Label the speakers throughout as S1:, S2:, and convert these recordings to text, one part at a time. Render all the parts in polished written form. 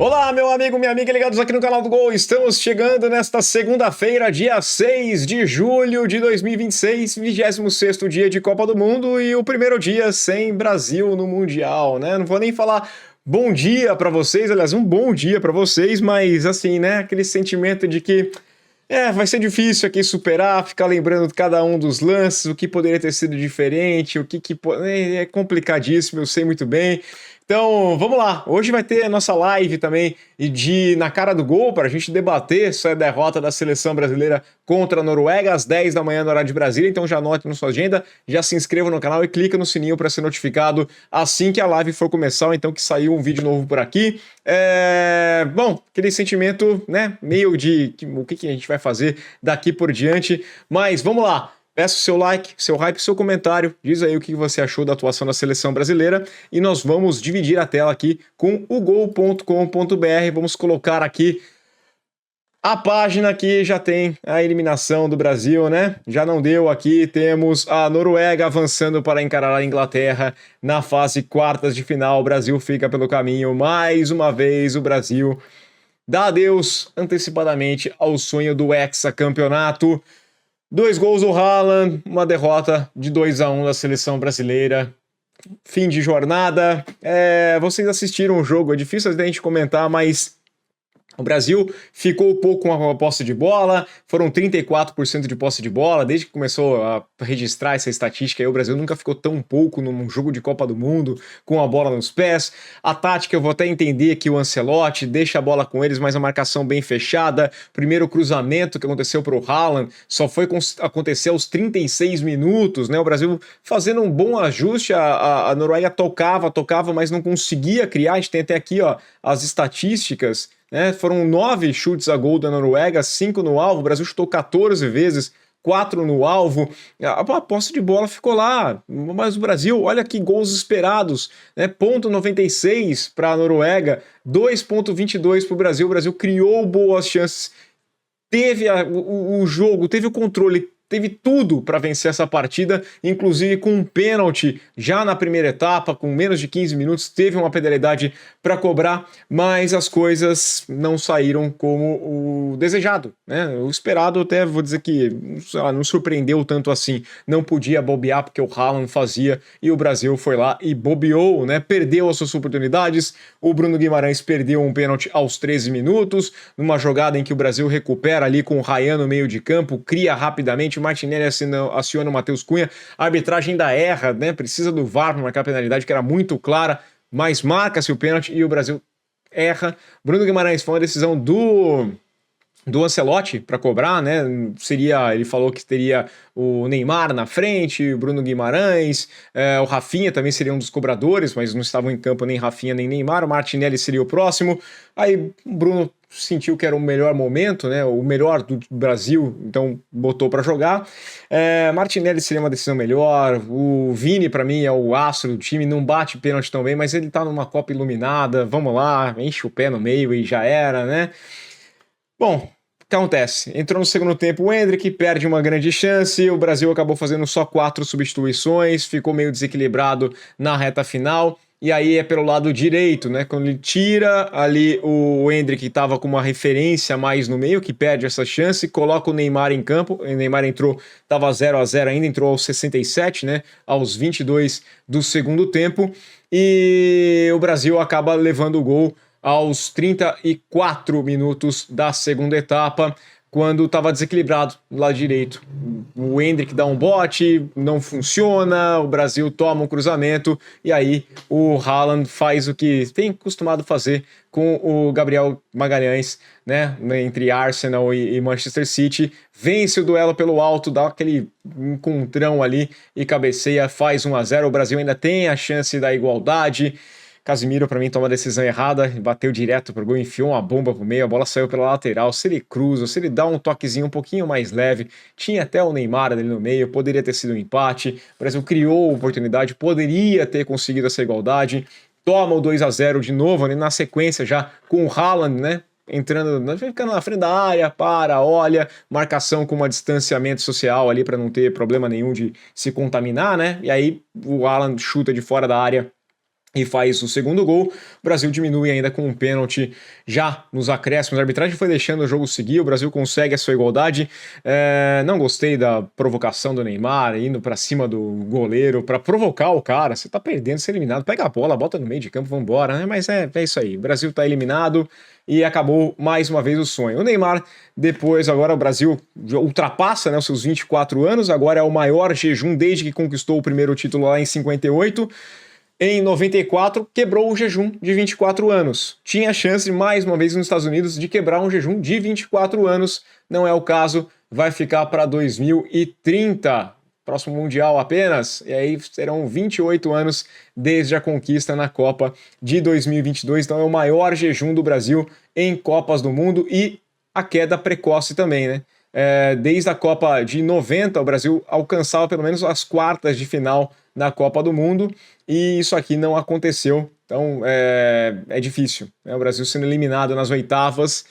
S1: Olá, meu amigo, minha amiga ligados aqui no canal do Gol. Estamos chegando nesta segunda-feira, dia 6 de julho de 2026, 26º dia de Copa do Mundo e o primeiro dia sem Brasil no Mundial, né? Não vou nem falar bom dia pra vocês, aliás, um bom dia pra vocês, mas assim, né, aquele sentimento de que vai ser difícil aqui superar, ficar lembrando de cada um dos lances, o que poderia ter sido diferente, é complicadíssimo, eu sei muito bem. Então, vamos lá. Hoje vai ter a nossa live também Na Cara do Gol para a gente debater essa derrota da seleção brasileira contra a Noruega às 10 da manhã no horário de Brasília. Então já anote na sua agenda, já se inscreva no canal e clica no sininho para ser notificado assim que a live for começar, ou então que saiu um vídeo novo por aqui. Bom, aquele sentimento, né, meio de o que a gente vai fazer daqui por diante, mas vamos lá. Peço seu like, seu hype, seu comentário, diz aí o que você achou da atuação da seleção brasileira e nós vamos dividir a tela aqui com o gol.com.br, vamos colocar aqui a página que já tem a eliminação do Brasil, né? Já não deu aqui, temos a Noruega avançando para encarar a Inglaterra na fase quartas de final, o Brasil fica pelo caminho, mais uma vez o Brasil dá adeus antecipadamente ao sonho do hexacampeonato. 2 gols do Haaland, uma derrota de 2-1 da seleção brasileira. Fim de jornada. Vocês assistiram o jogo, é difícil a gente comentar, mas o Brasil ficou pouco com a posse de bola, foram 34% de posse de bola, desde que começou a registrar essa estatística aí, o Brasil nunca ficou tão pouco num jogo de Copa do Mundo, com a bola nos pés. A tática, eu vou até entender que o Ancelotti deixa a bola com eles, mas a marcação bem fechada. Primeiro cruzamento que aconteceu para o Haaland só foi acontecer aos 36 minutos, né? O Brasil fazendo um bom ajuste, a Noruega tocava, mas não conseguia criar. A gente tem até aqui, ó, as estatísticas, né? Foram 9 chutes a gol da Noruega, 5 no alvo, o Brasil chutou 14 vezes, 4 no alvo, a posse de bola ficou lá, mas o Brasil, olha que gols esperados, né? 0,96 para a Noruega, 2,22 para o Brasil criou boas chances, teve o jogo, teve o controle, teve tudo para vencer essa partida, inclusive com um pênalti já na primeira etapa, com menos de 15 minutos, teve uma penalidade para cobrar, mas as coisas não saíram como o desejado, né? O esperado, até vou dizer que não surpreendeu tanto assim, não podia bobear porque o Haaland fazia e o Brasil foi lá e bobeou, né? Perdeu as suas oportunidades, o Bruno Guimarães perdeu um pênalti aos 13 minutos, numa jogada em que o Brasil recupera ali com o Ryan no meio de campo, cria rapidamente, o Martinelli aciona o Matheus Cunha, a arbitragem ainda erra, né? Precisa do VAR para marcar a penalidade, que era muito clara, mas marca-se o pênalti e o Brasil erra. Bruno Guimarães, foi uma decisão do Ancelotti para cobrar, né? Ele falou que teria o Neymar na frente, o Bruno Guimarães, o Rafinha também seria um dos cobradores, mas não estavam em campo nem Rafinha nem Neymar, o Martinelli seria o próximo. Aí o Bruno sentiu que era o melhor momento, né? O melhor do Brasil, então botou para jogar. Martinelli seria uma decisão melhor. O Vini, para mim, é o astro do time, não bate pênalti tão bem, mas ele tá numa Copa iluminada. Vamos lá, enche o pé no meio e já era, né? Bom, o que acontece? Entrou no segundo tempo o Endrick, perde uma grande chance, o Brasil acabou fazendo só 4 substituições, ficou meio desequilibrado na reta final, e aí é pelo lado direito, né? Quando ele tira ali o Endrick, que estava com uma referência mais no meio, que perde essa chance, coloca o Neymar em campo, o Neymar entrou, estava 0-0 ainda, entrou aos 67, né? Aos 22 do segundo tempo, e o Brasil acaba levando o gol aos 34 minutos da segunda etapa, quando estava desequilibrado do lado direito. O Endrick dá um bote, não funciona, o Brasil toma um cruzamento, e aí o Haaland faz o que tem costumado fazer com o Gabriel Magalhães, né, entre Arsenal e Manchester City, vence o duelo pelo alto, dá aquele encontrão ali e cabeceia, faz 1-0, o Brasil ainda tem a chance da igualdade. Casimiro, para mim, toma a decisão errada, bateu direto pro gol, enfiou uma bomba pro meio, a bola saiu pela lateral. Se ele cruza, se ele dá um toquezinho um pouquinho mais leve, tinha até o Neymar ali no meio, poderia ter sido um empate. O Brasil criou oportunidade, poderia ter conseguido essa igualdade. Toma o 2-0 de novo, ali na sequência já com o Haaland, né? Ficando na frente da área, olha, marcação com um distanciamento social ali para não ter problema nenhum de se contaminar, né? E aí o Haaland chuta de fora da área e faz o segundo gol. O Brasil diminui ainda com um pênalti já nos acréscimos. A arbitragem foi deixando o jogo seguir, o Brasil consegue a sua igualdade. Não gostei da provocação do Neymar, indo pra cima do goleiro para provocar o cara. Você tá perdendo, você é eliminado, pega a bola, bota no meio de campo, vambora, né? Mas é isso aí, o Brasil tá eliminado e acabou mais uma vez o sonho. O Neymar, depois, agora o Brasil ultrapassa, né, os seus 24 anos, agora é o maior jejum desde que conquistou o primeiro título lá em 58. Em 94, quebrou o jejum de 24 anos. Tinha chance, mais uma vez, nos Estados Unidos, de quebrar um jejum de 24 anos. Não é o caso, vai ficar para 2030. Próximo Mundial apenas, e aí serão 28 anos desde a conquista na Copa de 2022. Então é o maior jejum do Brasil em Copas do Mundo e a queda precoce também, né? Desde a Copa de 90, o Brasil alcançava pelo menos as quartas de final na Copa do Mundo, e isso aqui não aconteceu, então é difícil, né? O Brasil sendo eliminado nas oitavas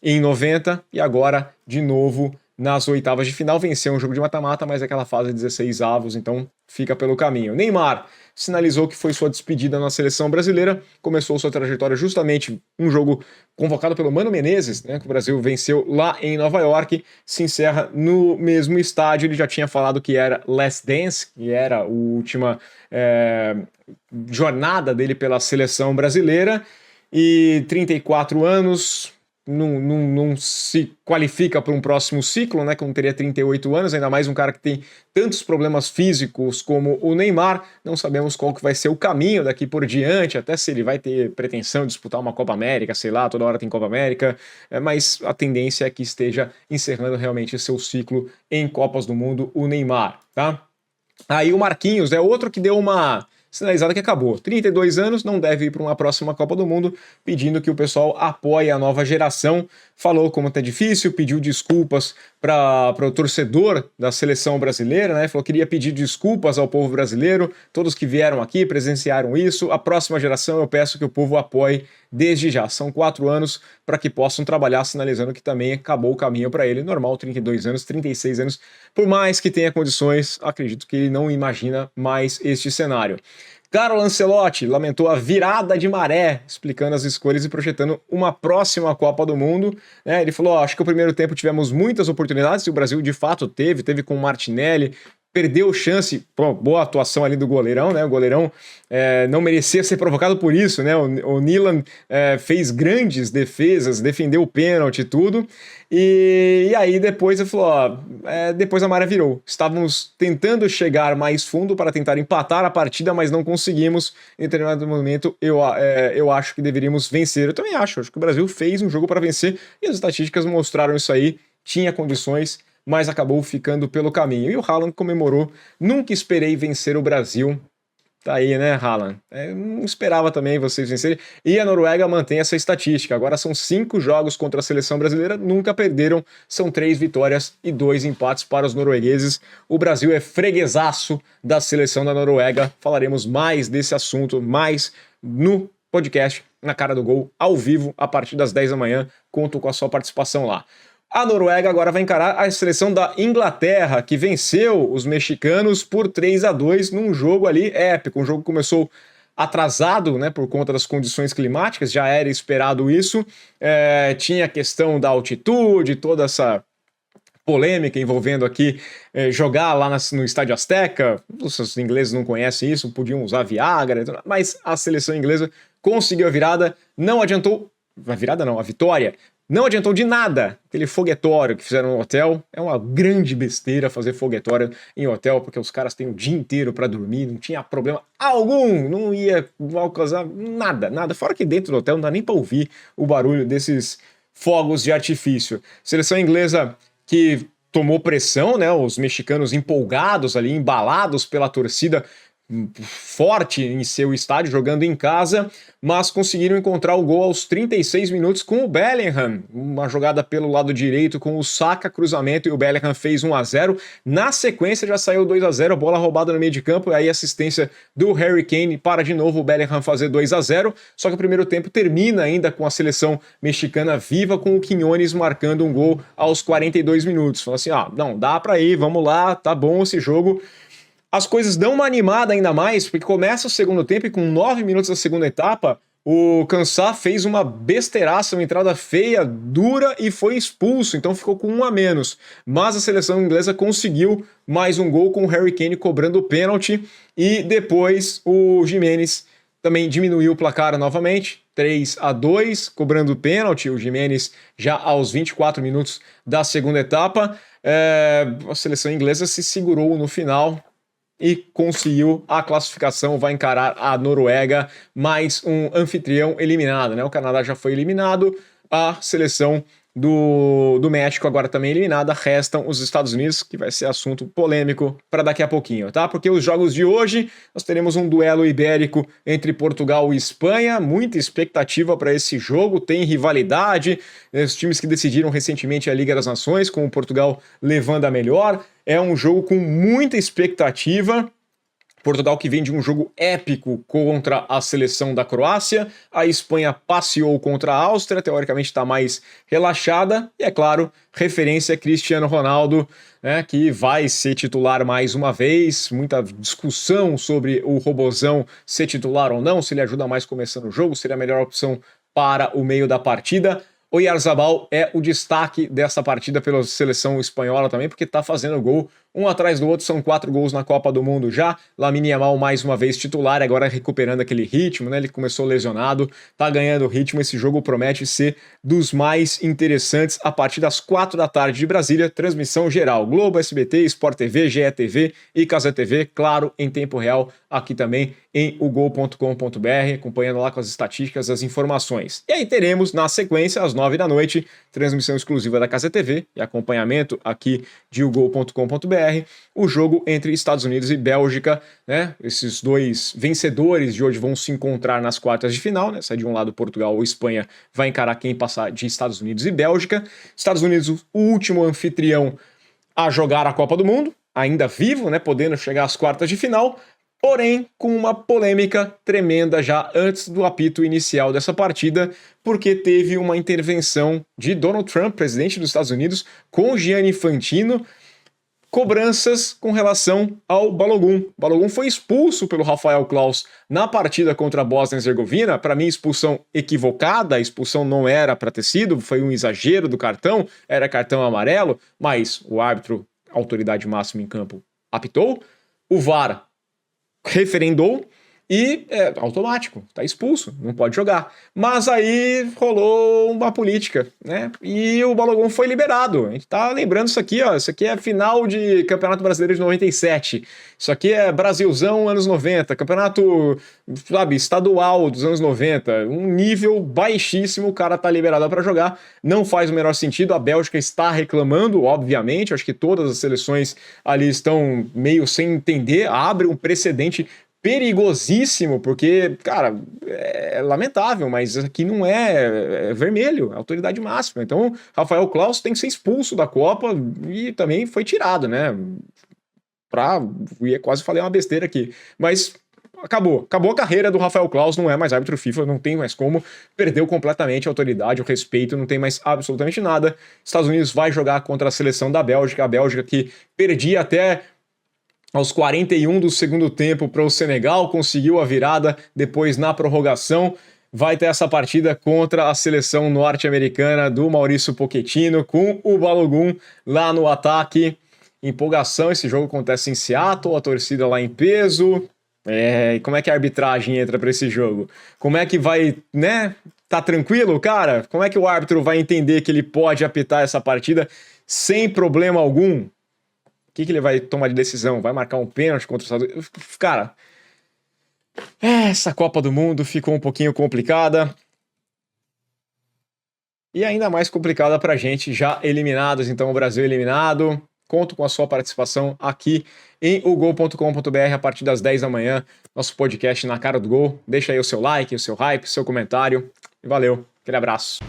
S1: em 90 e agora de novo nas oitavas de final, venceu um jogo de mata-mata, mas aquela fase de 16 avos, então fica pelo caminho. Neymar sinalizou que foi sua despedida na seleção brasileira, começou sua trajetória justamente um jogo convocado pelo Mano Menezes, né, que o Brasil venceu lá em Nova York, se encerra no mesmo estádio. Ele já tinha falado que era Last Dance, que era a última jornada dele pela seleção brasileira, e 34 anos... Não se qualifica para um próximo ciclo, né? Como teria 38 anos, ainda mais um cara que tem tantos problemas físicos como o Neymar. Não sabemos qual que vai ser o caminho daqui por diante, até se ele vai ter pretensão de disputar uma Copa América, sei lá, toda hora tem Copa América, mas a tendência é que esteja encerrando realmente seu ciclo em Copas do Mundo, o Neymar, tá? Aí o Marquinhos é outro que deu uma sinalizada que acabou. 32 anos, não deve ir para uma próxima Copa do Mundo, pedindo que o pessoal apoie a nova geração. Falou como tá difícil, pediu desculpas para o torcedor da seleção brasileira, né? Falou que queria pedir desculpas ao povo brasileiro, todos que vieram aqui, presenciaram isso. A próxima geração eu peço que o povo apoie desde já. São 4 anos para que possam trabalhar, sinalizando que também acabou o caminho para ele. Normal, 32 anos, 36 anos. Por mais que tenha condições, acredito que ele não imagina mais este cenário. Carlo Ancelotti lamentou a virada de maré, explicando as escolhas e projetando uma próxima Copa do Mundo. Ele falou, acho que o primeiro tempo tivemos muitas oportunidades, e o Brasil de fato teve com o Martinelli, perdeu chance, boa atuação ali do goleirão, né? O goleirão não merecia ser provocado por isso, né? O Nilan fez grandes defesas, defendeu o pênalti e tudo, e aí depois ele falou, depois a maré virou. Estávamos tentando chegar mais fundo para tentar empatar a partida, mas não conseguimos. Em determinado momento, eu acho que deveríamos vencer. Eu também acho que o Brasil fez um jogo para vencer, e as estatísticas mostraram isso aí, tinha condições, mas acabou ficando pelo caminho. E o Haaland comemorou, nunca esperei vencer o Brasil. Tá aí, né, Haaland? Não esperava também vocês vencerem. E a Noruega mantém essa estatística. Agora são 5 jogos contra a seleção brasileira, nunca perderam. São 3 vitórias e 2 empates para os noruegueses. O Brasil é freguesaço da seleção da Noruega. Falaremos mais desse assunto, mais no podcast Na Cara do Gol, ao vivo, a partir das 10 da manhã. Conto com a sua participação lá. A Noruega agora vai encarar a seleção da Inglaterra, que venceu os mexicanos por 3-2 num jogo ali épico. Um jogo que começou atrasado, né, por conta das condições climáticas, já era esperado isso. Tinha a questão da altitude, toda essa polêmica envolvendo aqui jogar lá no Estádio Azteca. Os ingleses não conhecem isso, podiam usar Viagra, mas a seleção inglesa conseguiu a virada, não adiantou, a vitória. Não adiantou de nada aquele foguetório que fizeram no hotel. É uma grande besteira fazer foguetório em hotel, porque os caras têm o dia inteiro para dormir, não tinha problema algum, não ia causar nada. Fora que dentro do hotel não dá nem para ouvir o barulho desses fogos de artifício. Seleção inglesa que tomou pressão, né? Os mexicanos empolgados ali, embalados pela torcida forte em seu estádio, jogando em casa, mas conseguiram encontrar o gol aos 36 minutos com o Bellingham, uma jogada pelo lado direito com o Saka, cruzamento, e o Bellingham fez 1-0, na sequência já saiu 2-0, bola roubada no meio de campo, e aí assistência do Harry Kane para de novo o Bellingham fazer 2-0, só que o primeiro tempo termina ainda com a seleção mexicana viva, com o Quiñones marcando um gol aos 42 minutos, falou assim, não, dá pra ir, vamos lá, tá bom esse jogo. as coisas dão uma animada ainda mais, porque começa o segundo tempo e com 9 minutos da segunda etapa, o Kansas fez uma besteiraça, uma entrada feia, dura e foi expulso, então ficou com 1 a menos. Mas a seleção inglesa conseguiu mais um gol com o Harry Kane cobrando o pênalti e depois o Giménez também diminuiu o placar novamente, 3 a 2, cobrando o pênalti, o Giménez já aos 24 minutos da segunda etapa. A seleção inglesa se segurou no final e conseguiu a classificação, vai encarar a Noruega, mais um anfitrião eliminado, né? O Canadá já foi eliminado, a seleção do México agora também eliminada, restam os Estados Unidos, que vai ser assunto polêmico para daqui a pouquinho, tá? Porque os jogos de hoje, nós teremos um duelo ibérico entre Portugal e Espanha, muita expectativa para esse jogo, tem rivalidade, os times que decidiram recentemente a Liga das Nações, com o Portugal levando a melhor, é um jogo com muita expectativa. Portugal que vem de um jogo épico contra a seleção da Croácia, a Espanha passeou contra a Áustria, teoricamente está mais relaxada, e é claro, referência Cristiano Ronaldo, né, que vai ser titular mais uma vez, muita discussão sobre o Robozão ser titular ou não, se ele ajuda mais começando o jogo, seria a melhor opção para o meio da partida. O Oyarzabal é o destaque dessa partida pela seleção espanhola também, porque está fazendo gol um atrás do outro, são 4 gols na Copa do Mundo já. Lamine Yamal mais uma vez titular, agora recuperando aquele ritmo, né? Ele começou lesionado, tá ganhando ritmo, esse jogo promete ser dos mais interessantes a partir das 4 da tarde de Brasília, transmissão geral, Globo, SBT, Sport TV, GE e Casa TV, claro, em tempo real, aqui também em ugol.com.br, acompanhando lá com as estatísticas, as informações. E aí teremos, na sequência, às 9 da noite, transmissão exclusiva da Casa TV e acompanhamento aqui de ugol.com.br, o jogo entre Estados Unidos e Bélgica, né? Esses dois vencedores de hoje vão se encontrar nas quartas de final, né? Sai de um lado Portugal ou Espanha, vai encarar quem passar de Estados Unidos e Bélgica. Estados Unidos, o último anfitrião a jogar a Copa do Mundo, ainda vivo, né? Podendo chegar às quartas de final, porém com uma polêmica tremenda já antes do apito inicial dessa partida, porque teve uma intervenção de Donald Trump, presidente dos Estados Unidos, com Gianni Infantino, cobranças com relação ao Balogun. Balogun foi expulso pelo Rafael Claus na partida contra a Bósnia e Herzegovina. Para mim, expulsão equivocada, a expulsão não era para ter sido, foi um exagero do cartão, era cartão amarelo, mas o árbitro, autoridade máxima em campo, apitou, o VAR referendou e é automático, tá expulso, não pode jogar. Mas aí rolou uma política, né? E o Balogun foi liberado. A gente tá lembrando isso aqui, ó. Isso aqui é final de Campeonato Brasileiro de 97. Isso aqui é Brasilzão anos 90, campeonato, sabe, estadual dos anos 90. Um nível baixíssimo, o cara tá liberado para jogar. Não faz o menor sentido. A Bélgica está reclamando, obviamente. Acho que todas as seleções ali estão meio sem entender. Abre um precedente perigosíssimo, porque, cara, é lamentável, mas aqui não é vermelho, é autoridade máxima. Então, Rafael Claus tem que ser expulso da Copa e também foi tirado, né? Quase falei uma besteira aqui, mas acabou a carreira do Rafael Claus, não é mais árbitro FIFA, não tem mais como, perdeu completamente a autoridade, o respeito, não tem mais absolutamente nada. Estados Unidos vai jogar contra a seleção da Bélgica, a Bélgica que perdia até aos 41 do segundo tempo para o Senegal, conseguiu a virada depois na prorrogação, vai ter essa partida contra a seleção norte-americana do Maurício Pochettino, com o Balogun lá no ataque. Empolgação, esse jogo acontece em Seattle, a torcida lá em peso. E como é que a arbitragem entra para esse jogo? Como é que vai, né? Tá tranquilo, cara? Como é que o árbitro vai entender que ele pode apitar essa partida sem problema algum? O que ele vai tomar de decisão? Vai marcar um pênalti contra os Estados Unidos? Cara, essa Copa do Mundo ficou um pouquinho complicada. E ainda mais complicada pra gente, já eliminados. Então, o Brasil eliminado. Conto com a sua participação aqui em ugol.com.br a partir das 10 da manhã. Nosso podcast Na Cara do Gol. Deixa aí o seu like, o seu hype, o seu comentário. E valeu. Aquele abraço.